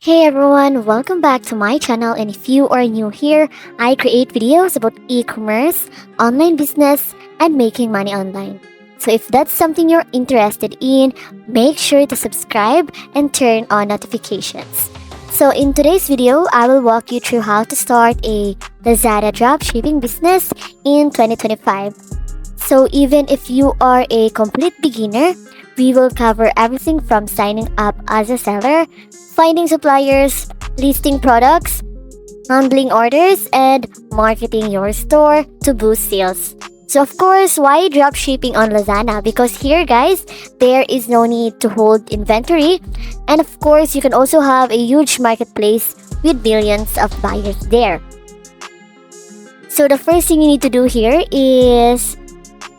Hey everyone, welcome back to my channel, and if you are new here, I create videos about e-commerce, online business, and making money online. So if that's something you're interested in, make sure to subscribe and turn on notifications. So in today's video, I will walk you through how to start a Lazada dropshipping business in 2025. So even if you are a complete beginner, we will cover everything from signing up as a seller, finding suppliers, listing products, handling orders, and marketing your store to boost sales. So of course, why dropshipping on Lazada? Because here guys, there is no need to hold inventory. And of course, you can also have a huge marketplace with billions of buyers there. So the first thing you need to do here is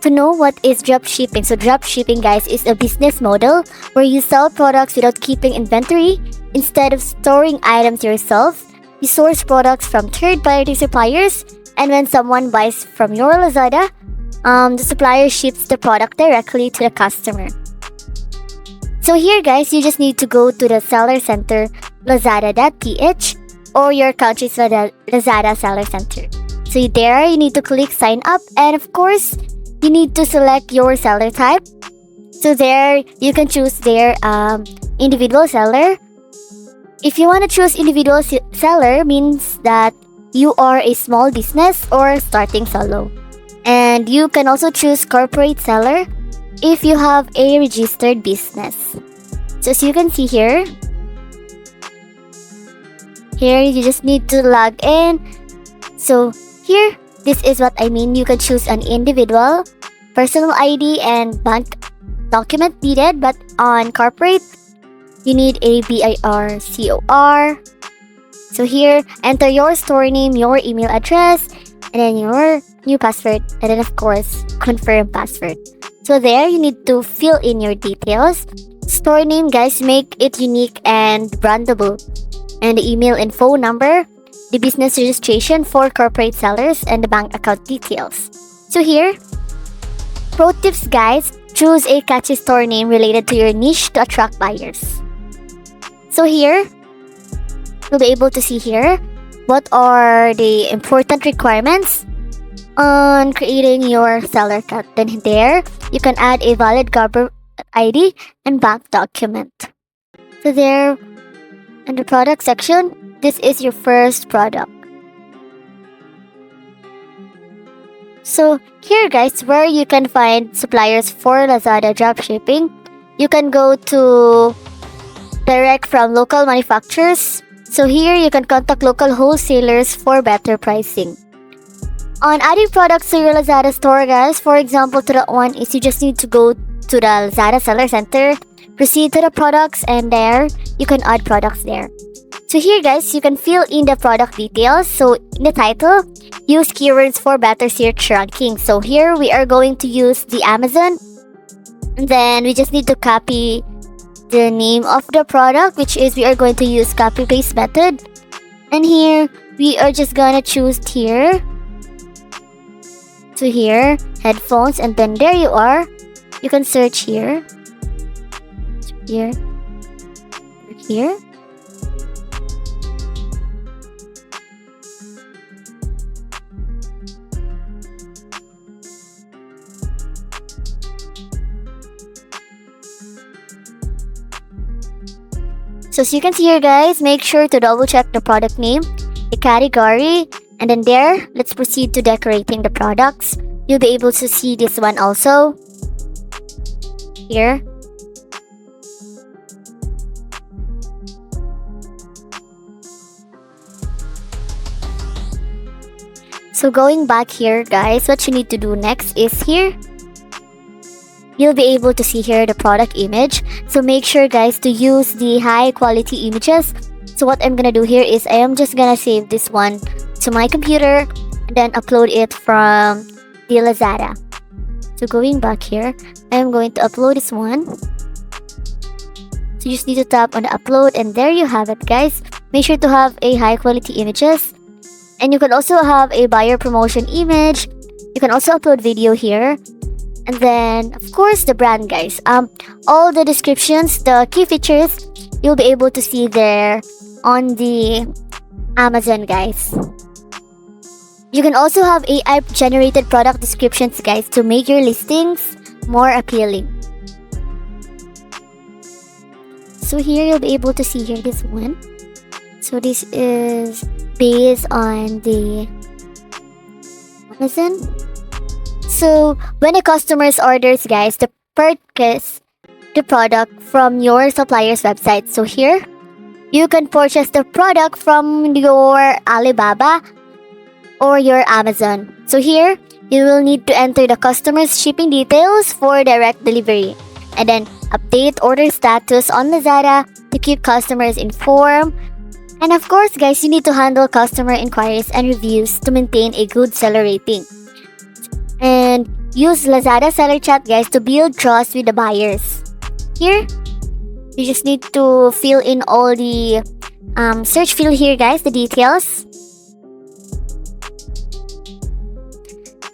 to know what is dropshipping. So dropshipping guys is a business model where you sell products without keeping inventory. Instead of storing items yourself, you source products from third-party suppliers, and when someone buys from your Lazada, the supplier ships the product directly to the customer. So here guys, you just need to go to the seller center lazada.ph or your country's Lazada seller center. So there you need to click sign up, and of course, you need to select your seller type. So there you can choose their individual seller. If you want to choose individual seller, means that you are a small business or starting solo. And you can also choose corporate seller if you have a registered business. So as you can see here you just need to log in. So here, this is what I mean. You can choose an individual, personal ID, and bank document needed, but on corporate, you need a BIR/COR. So here, enter your store name, your email address, and then your new password, and then of course, confirm password. So there, you need to fill in your details. Store name, guys, make it unique and brandable. And the email and phone number, the business registration for corporate sellers, and the bank account details. So here, pro tips guys, choose a catchy store name related to your niche to attract buyers. So here, you'll be able to see here what are the important requirements on creating your seller account. Then there, you can add a valid government ID and bank document. So there, in the product section, this is your first product. So here guys, where you can find suppliers for Lazada dropshipping, you can go to direct from local manufacturers. So here you can contact local wholesalers for better pricing. On adding products to your Lazada store guys, for example, to that one is you just need to go to the Lazada seller center, proceed to the products, and there you can add products there. So here guys, you can fill in the product details. So in the title, use keywords for better search ranking. So here we are going to use the Amazon. And then we just need to copy the name of the product, which is we are going to use copy paste method. And here we are just gonna choose here. So here, headphones, and then there you are. You can search here. Here. Here. So as you can see here guys, make sure to double check the product name, the category, and then there, let's proceed to decorating the products. You'll be able to see this one also. Here. So going back here guys, what you need to do next is here. You'll be able to see here the product image. So make sure guys to use the high quality images. So what I'm gonna do here is I am just gonna save this one to my computer and then upload it from the Lazada. So going back here, I'm going to upload this one. So you just need to tap on the upload, and there you have it guys. Make sure to have a high quality images. And you can also have a buyer promotion image. You can also upload video here. And then, of course, the brand guys. All the descriptions, the key features, you'll be able to see there on the Amazon, guys. You can also have AI generated product descriptions, guys, to make your listings more appealing. So here you'll be able to see here this one. So this is based on the Amazon. So when a customer orders, guys, to purchase the product from your supplier's website. So here you can purchase the product from your Alibaba or your Amazon. So here you will need to enter the customer's shipping details for direct delivery, and then update order status on Lazada to keep customers informed. And of course, guys, you need to handle customer inquiries and reviews to maintain a good seller rating. And use Lazada Seller Chat, guys, to build trust with the buyers. Here, you just need to fill in all the search field here, guys, the details.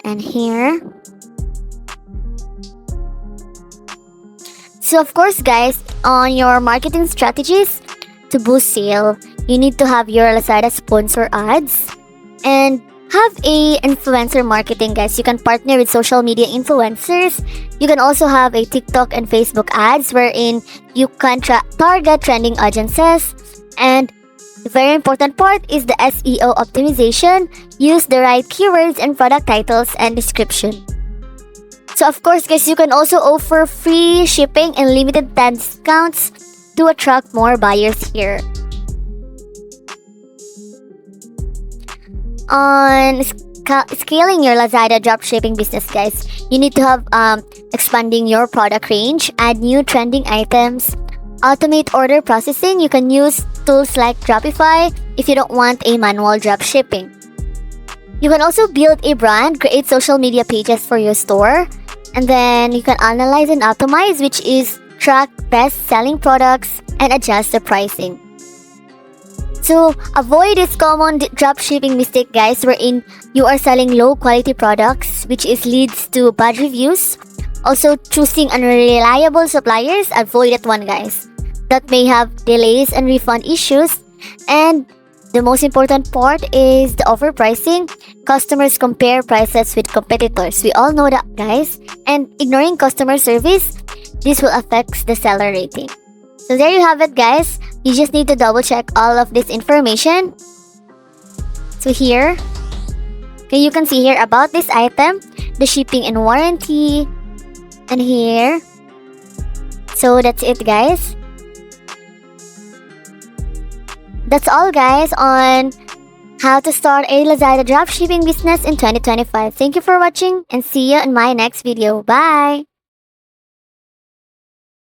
And here. So of course, guys, on your marketing strategies to boost sale, you need to have your Lazada sponsor ads and have a influencer marketing, guys. You can partner with social media influencers. You can also have a TikTok and Facebook ads wherein you can target trending audiences. And the very important part is the SEO optimization. Use the right keywords and product titles and description. So of course, guys, you can also offer free shipping and limited time discounts to attract more buyers here. On scaling your Lazada dropshipping business, guys, you need to have expanding your product range, add new trending items, automate order processing. You can use tools like Dropify if you don't want a manual dropshipping. You can also build a brand, create social media pages for your store, and then you can analyze and optimize, which is track best selling products and adjust the pricing. So avoid this common dropshipping mistake, guys, wherein you are selling low quality products, which leads to bad reviews. Also, choosing unreliable suppliers, avoid that one, guys. That may have delays and refund issues. And the most important part is the overpricing. Customers compare prices with competitors. We all know that, guys. And ignoring customer service, this will affect the seller rating. So there you have it, guys. You just need to double check all of this information. So here, okay, you can see here about this item, the shipping and warranty, and here. So that's it, guys. That's all, guys, on how to start a Lazada dropshipping business in 2025. Thank you for watching and see you in my next video. Bye!